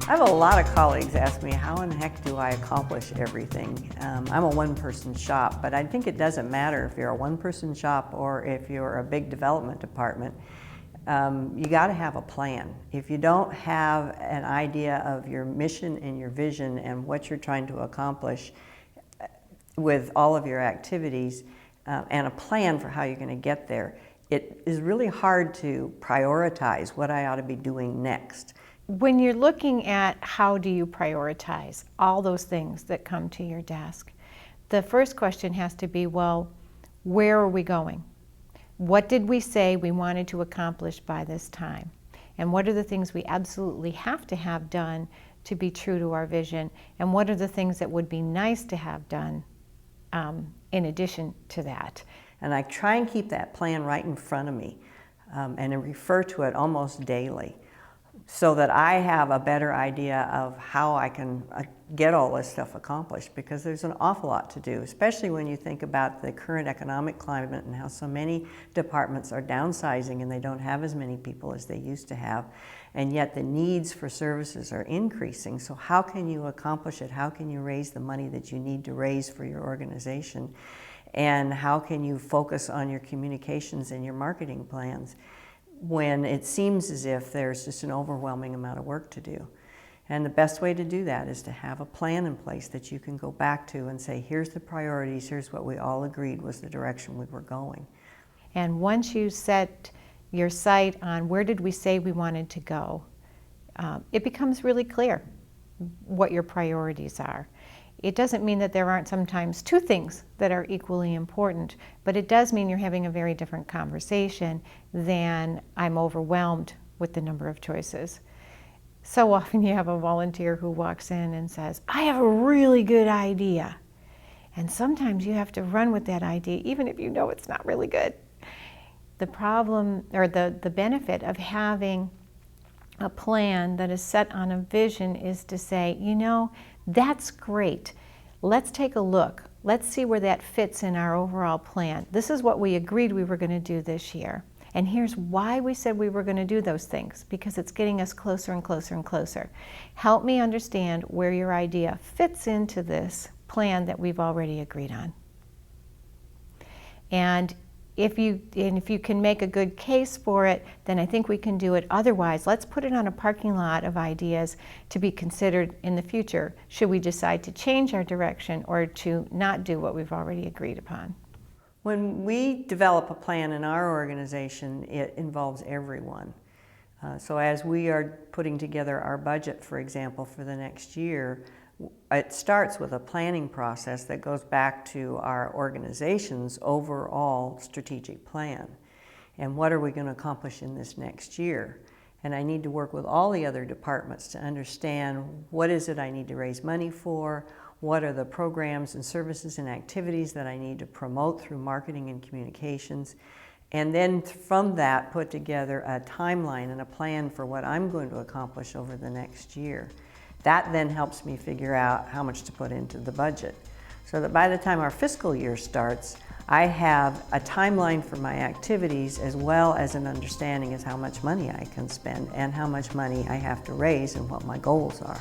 I have a lot of colleagues ask me, how in the heck do I accomplish everything? I'm a one-person shop, but I think it doesn't matter if you're a one-person shop or if you're a big development department. You got to have a plan. If you don't have an idea of your mission and your vision and what you're trying to accomplish with all of your activities and a plan for how you're going to get there, it is really hard to prioritize what I ought to be doing next. When you're looking at how do you prioritize all those things that come to your desk, the first question has to be, well, where are we going? What did we say we wanted to accomplish by this time? And what are the things we absolutely have to have done to be true to our vision? And what are the things that would be nice to have done in addition to that? And I try and keep that plan right in front of me and I refer to it almost daily, so that I have a better idea of how I can get all this stuff accomplished, because there's an awful lot to do, especially when you think about the current economic climate and how so many departments are downsizing and they don't have as many people as they used to have, and yet the needs for services are increasing. So how can you accomplish it? How can you raise the money that you need to raise for your organization? And how can you focus on your communications and your marketing plans when it seems as if there's just an overwhelming amount of work to do? And the best way to do that is to have a plan in place that you can go back to and say, here's the priorities, here's what we all agreed was the direction we were going. And once you set your sight on where did we say we wanted to go, it becomes really clear what your priorities are. It doesn't mean that there aren't sometimes two things that are equally important, but it does mean you're having a very different conversation than I'm overwhelmed with the number of choices. So often you have a volunteer who walks in and says, I have a really good idea. And sometimes you have to run with that idea, even if you know it's not really good. The problem, or the benefit of having a plan that is set on a vision is to say, you know, that's great. Let's take a look. Let's see where that fits in our overall plan. This is what we agreed we were going to do this year. And here's why we said we were going to do those things, because it's getting us closer and closer and closer. Help me understand where your idea fits into this plan that we've already agreed on. And if you can make a good case for it, then I think we can do it. Otherwise, let's put it on a parking lot of ideas to be considered in the future, should we decide to change our direction or to not do what we've already agreed upon. When we develop a plan in our organization, it involves everyone. So as we are putting together our budget, for example, for the next year, it starts with a planning process that goes back to our organization's overall strategic plan. And what are we going to accomplish in this next year? And I need to work with all the other departments to understand what is it I need to raise money for, what are the programs and services and activities that I need to promote through marketing and communications, and then from that put together a timeline and a plan for what I'm going to accomplish over the next year. That then helps me figure out how much to put into the budget, so that by the time our fiscal year starts, I have a timeline for my activities as well as an understanding as how much money I can spend and how much money I have to raise and what my goals are.